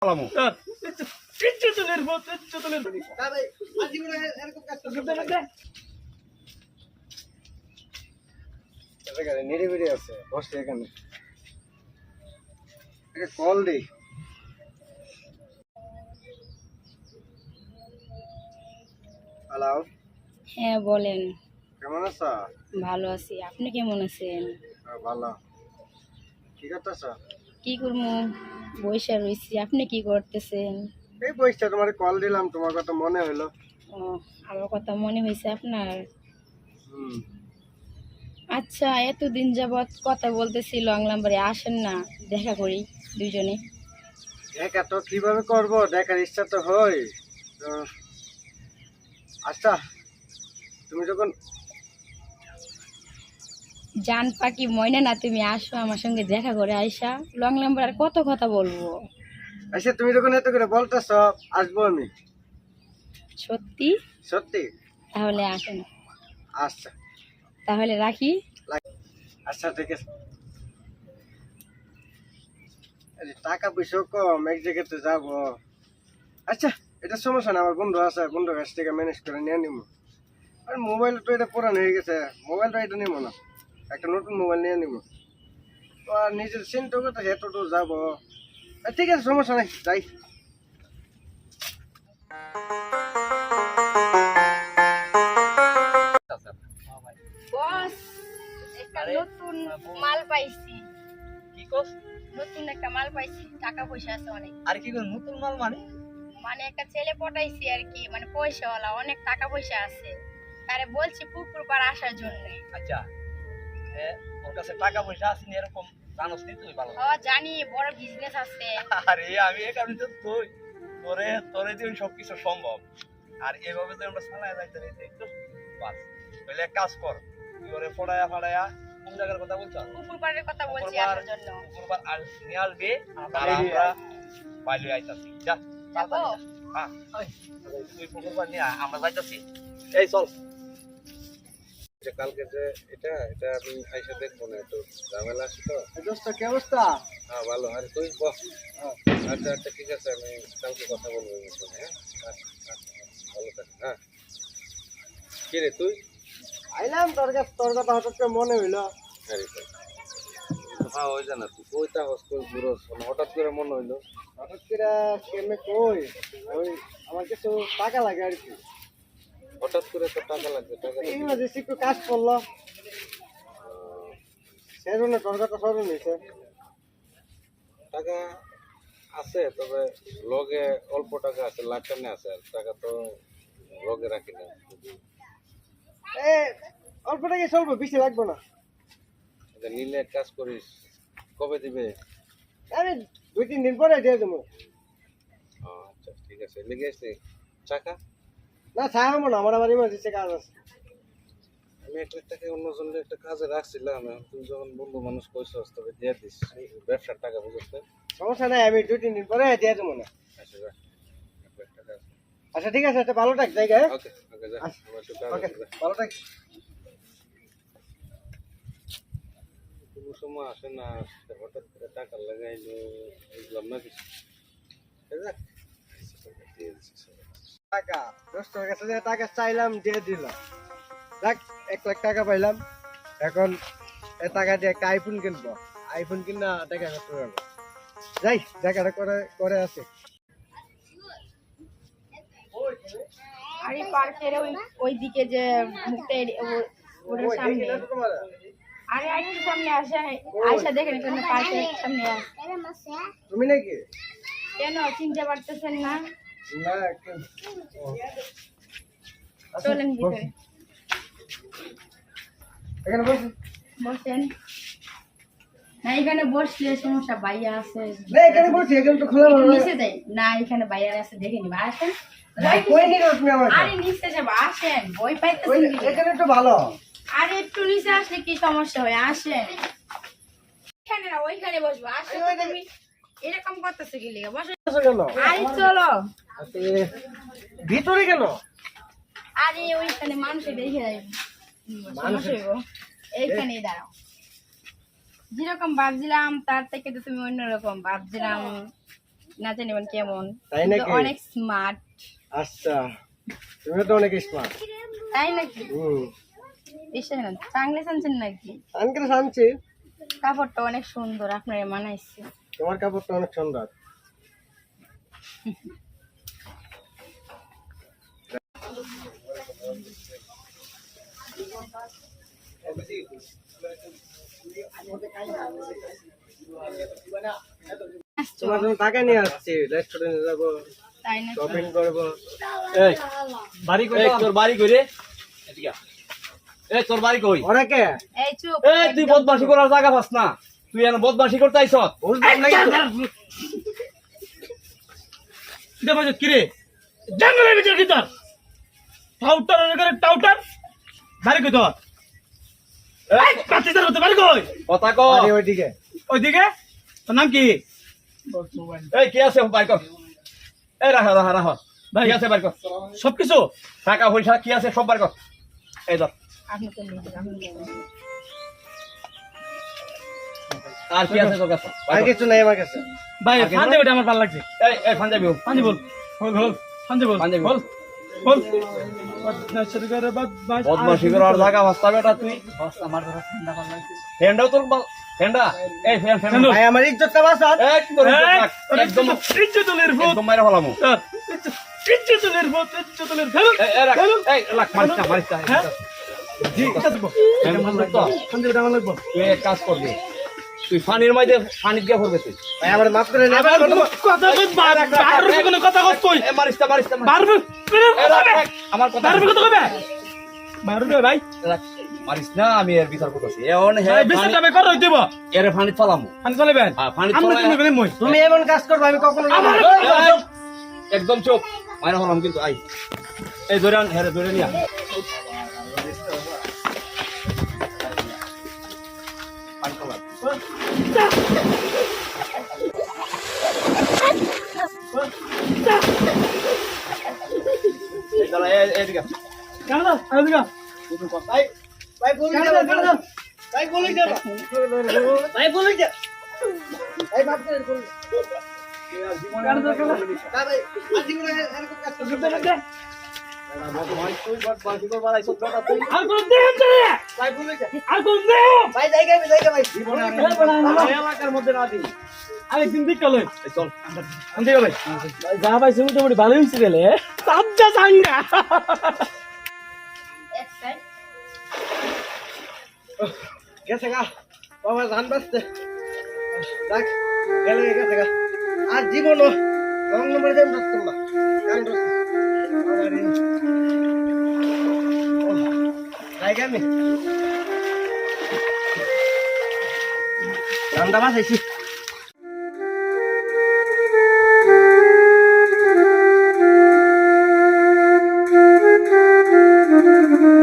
পালামু নিরিবিড়ি আছে বসে এখানে কল দিই। হ্যালো, হ্যাঁ বলেন। কেমন আছো? ভালো আছি, আপনি কেমন আছেন? ভালো। কি করতেছ? কি করবো, বইসা রয়েছি। আপনি কি করতেছেন? এই বইসটা তোমার কল দিলাম, তোমার কথা মনে হলো। ও, আমার কথা মনে হয়েছে আপনার? হুম, আচ্ছা, এতদিন যাবৎ কথা বলতেছি লং নাম্বারে, আসেন না দেখা করি দুইজনে। দেখা তো কিভাবে করব, দেখার ইচ্ছা তো হয় তো। আচ্ছা, তুমি যখন জান পাখি ময়না না, তুমি আসো আমার সঙ্গে দেখা করে আইসা। লং নাম্বার আর কত কথা বলবো। আচ্ছা তুমি যখন এত করে বলতেছ, আসবো আমি। সত্যি? সত্যি? তাহলে আসেন। আচ্ছা, তাহলে রাখি। আচ্ছা ঠিক আছে। আরে টাকা পয়সা কম, এক জায়গাতে যাবো। আচ্ছা, এটা সমস্যা না, আমার বন্ধু আছে, বন্ধুর কাছ থেকে ম্যানেজ করে নিয়ে নিবো। আর মোবাইল তো এটা পুরানো হয়ে গেছে, মোবাইলটা এটা নিবো না, একটা নতুন মোবাইল নিয়ে নিবো। তো আর নিজের চিন্তা করতে এত দূর যাবো। ঠিক আছে, সমস্যা নাই, যাই। বস, একটা নতুন মাল পাইছি। কি কস? নতুন একটা মাল পাইছি, টাকা পয়সা আছে অনেক। আর কি কস নতুন মাল মানে? মানে একটা ছেলে পটাইছি আর কি, মানে পয়সাওয়ালা, অনেক টাকা পয়সা আছে। তারে বলছি পুকুর পাড় আসার জন্য। আচ্ছা, ওর কাছে টাকা পয়সা আছে নি এরকম জানোস নি তুই ভালো? ও জানি, বড় বিজনেস আছে। আরে আমি এই কারণে তো তুই তোরে তোরে দিয়ে সবকিছু সম্ভব। আর এভাবে তো আমরা চালায় যাইতে রইতে একটু বাস। তাহলে এক কাজ কর, তুই ওরে ফড়ায়া ফড়ায়া কোন জায়গার কথা বলছ? পুকুর পাড়ের কথা বলছি পুকুর আসার জন্য। পুকুরবার আর নিয়ে আসবে, আর আমরা বাইরে আইতাছি। যা, যাবো? হ্যাঁ তুই পুকুরবার নিয়ে আয়, আমরা যাইতাছি। এই চল। কালকে যে এটা এটা আমি আইসা দেখবো না, একটু ঝামেলা আছে তো। দোস্ত কি অবস্থা? হ্যাঁ ভালো। আরে তুই বস। আচ্ছা আচ্ছা ঠিক আছে, আমি কালকে কথা বলবো এই বিষয়ে। হ্যাঁ আচ্ছা, ভালো থাক। হ্যাঁ কি রে তুই? আইলাম তোর কাছে, তোর কথা হঠাৎ করে মনে হইলো। হ্যাঁ ওই জানা তুই কইতা হস, কই বুড়ো হঠাৎ করে মনে হইলো। হঠাৎ করে কেমনে কই, ওই আমার কিছু টাকা লাগে আর কি। হঠাৎ করে তো টাকা লাগবে, টাকা ইমার্জেন্সি একটু কাজ করলো, সেই জন্য তোর কথা স্মরণ হয়েছে। টাকা আছে, তবে লগে অল্প টাকা আছে, লাখ টাকা আছে, আর টাকা তো লগে রাখি না। অল্প টাকা চলবো, বেশি লাগবে না। নিলে এক কাজ করিস, কবে দিবে? আরে 2-3 দিন পরে দিয়ে দেবো। আচ্ছা ঠিক আছে, লেগে আসছে টাকা না, চাইবো না, আমার আবার ইমার্জেন্সি কাজ আছে। আমি 1 লাখ টাকা অন্যজনের একটা কাজে রাখছিলাম, এখন তুই যখন বন্ধু মানুষ কইছস তবে দিয়ে দিস, ব্যবসার টাকা বুঝছ। সমস্যা নাই, আমি 2-3 দিন পরে দিয়ে দেবো না। আচ্ছা যা, 1 লাখ টাকা আছে। আচ্ছা ঠিক আছে, ভালো থাক, জায়গা। ওকে ওকে যা, ওকে ভালো থাক। কোনো সময় আসে না, হঠাৎ করে টাকা লাগাইলো, বুঝলাম না কিছু। টাকা দোস্তের কাছে যে টাকা চাইলাম, দিয়ে দিলাম। দেখ 1 লাখ টাকা পাইলাম, এখন এই টাকা দিয়ে একটা আইফোন কিনবো, আইফোন কিনা দেখা করতে পারবো। যাই, দেখাটা করে করে আছে। আরে পার্কের ওই দিকে যে মুখটা ওটার সামনে। আরে একটু সামনে আসে, আয়সা দেখেন এখানে পার্কের সামনে। তুমি নাকি? কেন চিনতে পারতেছেন না? না চলেন ভিতরে, এখানে বসে। বসেন না, এখানে বসলে সমস্যা, বাইয়া আছে। না এখানে বসে, এখানে তো খোলা ভালো নিচে দেয় না, এখানে বাইয়া আছে, দেখে নিবা। আসেন। কই নিয়ে তুমি আমার? আরে নিচে যাবো, আসেন, বই পাইতেছেন কি? এখানে তো ভালো। আরে একটু নিচে আসলে কি সমস্যা হয়, আসেন। এখানে না, ওইখানে বসবো। আসেন, তুমি এরকম করতেছে কি লিগা? বসে কেন? আরে চলো ভিতরে কেন? আরে ওইখানে মানুষ দেখে যাবে, সমস্যা হইব। এইখানে দাঁড়াও, যেরকম ভাবছিলাম তার থেকে তো তুমি অন্যরকম ভাবছিলাম। না জানি মানে কেমন, তাই কিন্তু নাকি? অনেক স্মার্ট। আচ্ছা, তুমি তো অনেক স্মার্ট। তাই নাকি? হুম, বিশ্বাস না, চাংলে আনছেন নাকি? আনকে আনছি। কাপড়টা অনেক সুন্দর, আপনার মানাইছে। তোমার কাপড়টা অনেক সুন্দর। আসছো? তোমার জন্য টাকা নিয়ে আসছি, রেস্টুরেন্টে যাবো, তাই নাকি? শপিং করবো। এই বাড়ি কই তোর বাড়ি কই রে এদিকে এই তোর বাড়ি কই ওরা কে? এই চুপ। এই তুই বদমাশি করার জায়গা পাস না তুই এনে বদমাশি করতে আইছস বুঝলাম না কিন্তু। কিটা বাজে কিরে জঙ্গলের ভিতর কি তোর টাউটার করে টাউটার বাড়ি কই তোর এই কাছে তোর বাড়ি কই কথা কও আরে ওইদিকে। ওইদিকে তোর নাম কি এই কি আছে বাইর কর এই রাখ রাখ রাখ ভাই কি আছে বাইর কর সবকিছু টাকা পয়সা কি আছে সব বাইর কর এই ধর আপনি তো নিয়ে যান, আপনি নিয়ে যান। আর কি আছে তোর কাছে আর বাইর কর। কিছু নাই আমার কাছে। ভাই ফান্দে ওটা আমার ভালো লাগছে এই এই পাঞ্জাবি হোক ফান্দে বল বল বল ফান্দে বল পাঞ্জাবি বল বল বদমাশি করে বদমাশ বদমাশি করার জায়গা বাস্তা বেটা তুই আমার ধরে ঠান্ডা ভালো লাগছে ফ্রেন্ডও তোর ফ্রেন্ডা এই ফ্রেন্ড ফ্রেন্ড ভাই আমার ইজ্জতটা বাঁচান। এক তোর একদম ইজ্জতুলের ভূত একদম মাইরা ফেলামু ইজ্জতুলের ভূত ইজ্জতুলের ফেরত এই রাখ এই লাখ মারিস না হ্যাঁ জি এটা দেবো ফান্দে ওটা আমার লাগবো তুই এক কাজ করবি তুই পানির মধ্যে পানি দিয়ে ভরবে তুই ভাই আমার মাফ করে নেবেন। আবার কথা বল বারবার কোনো কথা কস তুই এ মারিস না বারবার এ রাখ, রাখ, আমার কথা বারবার কথা কবে বারবার ভাই রাখ, মারিস না আমি এর বিচার করতেছি এখন হে ভাই বেশি যাবে কর হইতে বা এর পানি ফলামু আমি চলেবেন হ্যাঁ, পানি আমরা চলে- তুমি বলে মই তুমি এমন কাজ করবে আমি কখনো আমার এই, একদম চুপ মাইরা ফলাম কিন্তু আই এই ধরে আন হেরে ধরে নিয়া পানি ফলা এই দাঁড়া এদিকে কেন দাও আমি দিগা ভাই ভাই বলে কেন যাও, দাও কেন দাও ভাই বলে যাও। ভাই বলে যাও। ভাই মাফ করে দিন। কেন দাও কেন না ভাই আর জীবনে এরকম কাজ করবে না। আর কোন দেন চলে ভাই বলে যাও। আর কোন দেও ভাই জায়গা ভাই এলাকার মধ্যে না দিই আরে দিন দিক কলে এই চল আনতে গেলে যা পাইছে মোটামুটি ভালো হইছে গেলে সাবজা সাঙ্গা এক সাইড। গেছে গা বাবা ধান বাঁচতে দেখ গেলে গেছে গা আর জীবনও রং নম্বরে যাই বাঁচতাম না গান জায়গা আমি ধানটা বাঁচাইছি Thank you.